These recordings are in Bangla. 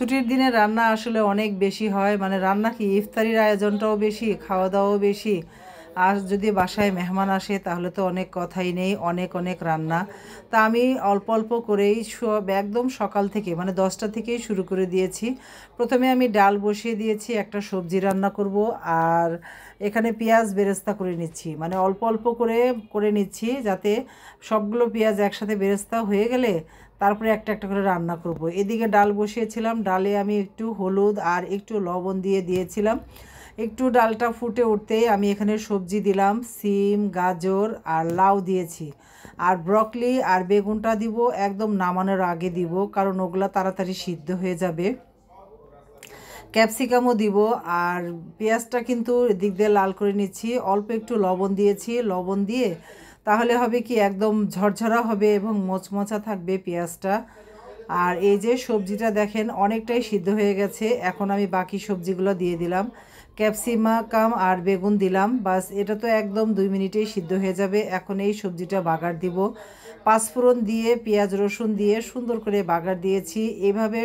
ছুটির দিনে রান্না আসলে অনেক বেশি হয়, মানে রান্না কি ইফতারির আয়োজনটাও বেশি, খাওয়া দাওয়াও বেশি। আর যদি বাসায় মেহমান আসে তাহলে তো অনেক কথাই নেই, অনেক অনেক রান্না। তা আমি অল্প অল্প করেই সব একদম সকাল থেকে মানে 10টা থেকেই শুরু করে দিয়েছি। প্রথমে আমি ডাল বসিয়ে দিয়েছি, একটা সবজি রান্না করব। আর এখানে পেঁয়াজ বেরেস্তা করে নিচ্ছি, মানে অল্প অল্প করে করে নিচ্ছি যাতে সবগুলো পেঁয়াজ একসাথে বেরেস্তা হয়ে গেলে তারপরে একটা একটা করে রান্না করব। এদিকে ডাল বসিয়েছিলাম, ডালে আমি একটু হলুদ আর একটু লবণ দিয়ে দিয়েছিলাম। একটু ডালটা ফুটে উঠতেই আমি এখানে সবজি দিলাম, সিম, গাজর আর লাউ দিয়েছি। আর ব্রকলি আর বেগুনটা দিব একদম নামানোর আগে দিব, কারণ ওগুলা তাড়াতাড়ি সিদ্ধ হয়ে যাবে। ক্যাপসিকামও দিব। আর পেঁয়াজটা কিন্তু এদিক দিয়ে লাল করে নিচ্ছি, অল্প একটু লবণ দিয়েছি। লবণ দিয়ে তাহলে হবে কি একদম ঝরঝরা হবে এবং মোচমোচা থাকবে পেঁয়াজটা। আর এই যে সবজিটা দেখেন অনেকটাই সিদ্ধ হয়ে গেছে, এখন আমি বাকি সবজিগুলো দিয়ে দিলাম। ক্যাপসিকাম আর বেগুন দিলাম, বাস এটা তো একদম 2 মিনিটেই সিদ্ধ হয়ে যাবে। এখন এই সবজিটা বাগার দিব, পাঁচফোড়ন দিয়ে পেঁয়াজ রসুন দিয়ে সুন্দর করে বাগার দিয়েছি। এভাবে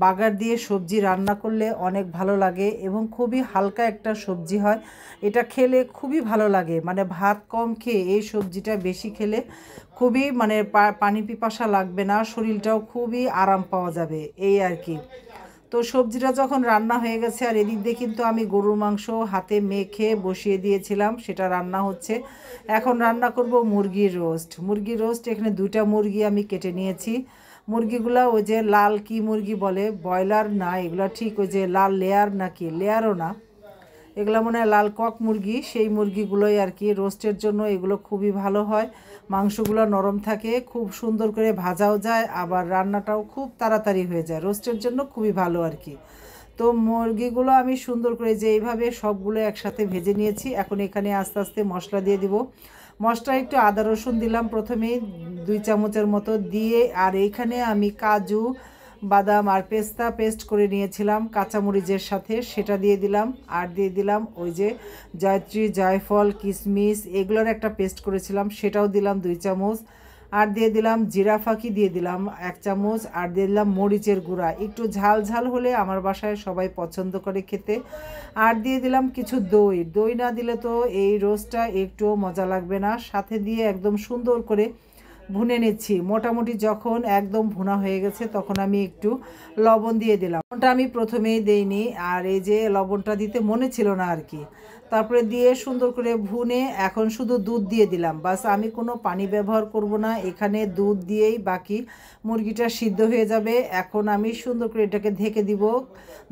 বাগার দিয়ে সবজি রান্না করলে অনেক ভালো লাগে এবং খুবই হালকা একটা সবজি হয়। এটা খেলে খুবই ভালো লাগে, মানে ভাত কম খেয়ে এই সবজিটা বেশি খেলে খুবই মানে পানি পিপাসা লাগবে না, শরীরটাও খুবই আরাম পাওয়া যাবে এই আর কি। তো সবজিটা যখন রান্না হয়ে গেছে, আর এদিক দিয়ে কিন্তু আমি গরুর মাংস হাতে মেখে বসিয়ে দিয়েছিলাম, সেটা রান্না হচ্ছে। এখন রান্না করব মুরগির রোস্ট। মুরগির রোস্ট এখানে 2টা মুরগি আমি কেটে নিয়েছি। মুরগিগুলা ওই যে লাল কি মুরগি বলে, ব্রয়লার না এগুলা, ঠিক ওই যে লাল লেয়ার নাকি লেয়ারও না, এগুলো মনে হয় লাল কক মুরগি, সেই মুরগিগুলোই আর কি রোস্টের জন্য এগুলো খুবই ভালো হয়। মাংসগুলো নরম থাকে, খুব সুন্দর করে ভাজাও যায়, আবার রান্নাটাও খুব তাড়াতাড়ি হয়ে যায়, রোস্টের জন্য খুবই ভালো আর কি। তো মুরগিগুলো আমি সুন্দর করে যে এইভাবে সবগুলো একসাথে ভেজে নিয়েছি। এখন এখানে আস্তে আস্তে মশলা দিয়ে দিব। মশলা একটু আদা রসুন দিলাম প্রথমেই 2 চামচের মতো দিয়ে, আর এইখানে আমি কাজু বাদাম আর পেস্তা পেস্ট করে নিয়েছিলাম কাঁচামরিচের সাথে, সেটা দিয়ে দিলাম। আর দিয়ে দিলাম ওই যে জয়ত্রী, জয়ফল, কিশমিশ এগুলোর একটা পেস্ট করেছিলাম, সেটাও দিলাম 2 চামচ। আর দিয়ে দিলাম জিরা ফাঁকি দিয়ে দিলাম 1 চামচ। আর দিয়ে দিলাম মরিচের গুঁড়া, একটু ঝাল ঝাল হলে আমার বাসায় সবাই পছন্দ করে খেতে। আর দিয়ে দিলাম কিছু দই। দই না দিলে তো এই রোস্টটা একটুও মজা লাগবে না। সাথে দিয়ে একদম সুন্দর করে ভুনে নিচ্ছি। মোটামুটি যখন একদম ভুনা হয়ে গেছে তখন আমি একটু লবণ দিয়ে দিলাম। লবণটা আমি প্রথমেই দেইনি, আর এই যে লবণটা দিতে মনে ছিল না আর কি। তারপরে দিয়ে সুন্দর করে ভুনে এখন শুধু দুধ দিয়ে দিলাম, বাস আমি কোনো পানি ব্যবহার করব না, এখানে দুধ দিয়েই বাকি মুরগিটা সিদ্ধ হয়ে যাবে। এখন আমি সুন্দর করে এটাকে ঢেকে দিব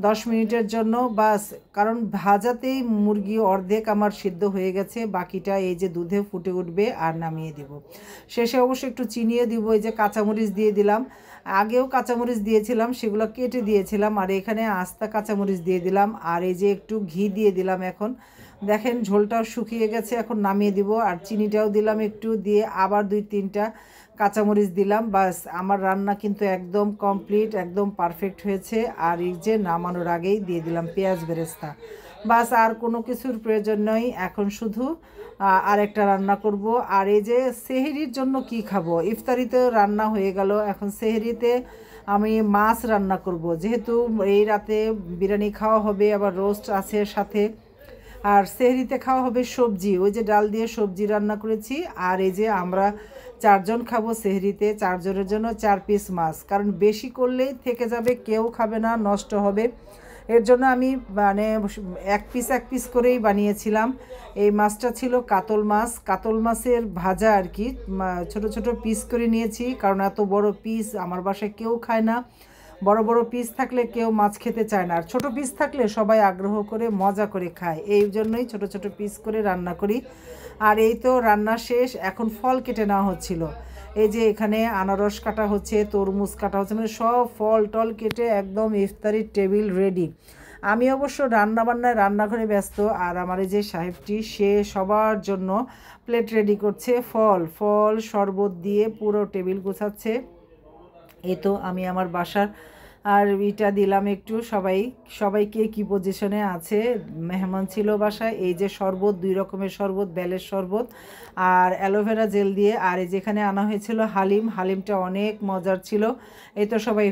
10 মিনিটের জন্য, বাস। কারণ ভাজাতেই মুরগি অর্ধেক আমার সিদ্ধ হয়ে গেছে, বাকিটা এই যে দুধে ফুটে উঠবে আর নামিয়ে দিব। শেষে অবশ্যই একটু চিনিয়ে দিব, এই যে কাঁচামরিচ দিয়ে দিলাম। আগেও কাঁচামরিচ দিয়েছিলাম, সেগুলো কেটে দিয়েছিলাম, আর এখানে আস্তা কাঁচামরিচ দিয়ে দিলাম। আর এই যে একটু ঘি দিয়ে দিলাম। এখন দেখেন ঝোলটাও শুকিয়ে গেছে, এখন নামিয়ে দিব। আর চিনিটাও দিলাম একটু, দিয়ে আবার 2-3টা কাঁচামরিচ দিলাম। বাস আমার রান্না কিন্তু একদম কমপ্লিট, একদম পারফেক্ট হয়েছে। আর এই যে নামানোর আগেই দিয়ে দিলাম পেঁয়াজ বেরেস্তা। বাস আর কোনো কিছুর প্রয়োজন নয়, এখন শুধু আরেকটা রান্না করব। আর এই যে সেহরির জন্য কি খাবো, ইফতারিতে রান্না হয়ে গেল, এখন সেহরিতে আমি মাছ রান্না করব, যেহেতু এই রাতে বিরিয়ানি খাওয়া হবে, আবার রোস্ট আছে সাথে। আর সেহরিতে খাওয়া হবে সবজি, ওই যে ডাল দিয়ে সবজি রান্না করেছি। আর এই যে আমরা 4জন খাবো সেহরিতে, 4জনের জন্য 4 পিস মাছ, কারণ বেশি করলেই থেকে যাবে, কেউ খাবে না, নষ্ট হবে। এর জন্য আমি মানে 1 পিস করেই বানিয়েছিলাম। এই মাছটা ছিল কাতল মাছ, কাতল মাছের ভাজা আর কি। ছোট ছোট পিস করে নিয়েছি, কারণ এত বড় পিস আমার বাসায় কেউ খায় না। বড় বড় পিস থাকলে কেউ মাছ খেতে চায় না, আর ছোট পিস থাকলে সবাই আগ্রহ করে মজা করে খায়, এই জন্যই ছোট ছোট পিস করে রান্না করি। আর এই তো রান্না শেষ, এখন ফল কেটে নেওয়া হচ্ছিল। এই যে এখানে আনারস কাটা হচ্ছে, তরমুজ কাটা হচ্ছে, মানে সব ফল টল কেটে একদম ইফতারির টেবিল রেডি। আমি অবশ্য রান্নাবান্নায় রান্নাঘরে ব্যস্ত, আর আমার এই যে সাহেবটি সে সবার জন্য প্লেট রেডি করছে, ফল ফল শরবত দিয়ে পুরো টেবিল গোছাচ্ছে। এই তো আমি আমার বাসার আর এটা দিলাম একটু সবাইকে কি পজিশনে আছে, মেহমান ছিল বাসায়। এই যে শরবত, 2 রকমের শরবত, বেলের শরবত আর অ্যালোভেরা জেল দিয়ে। আর এই যেখানে আনা হয়েছিল হালিমটা অনেক মজার ছিল। এই তো সবাই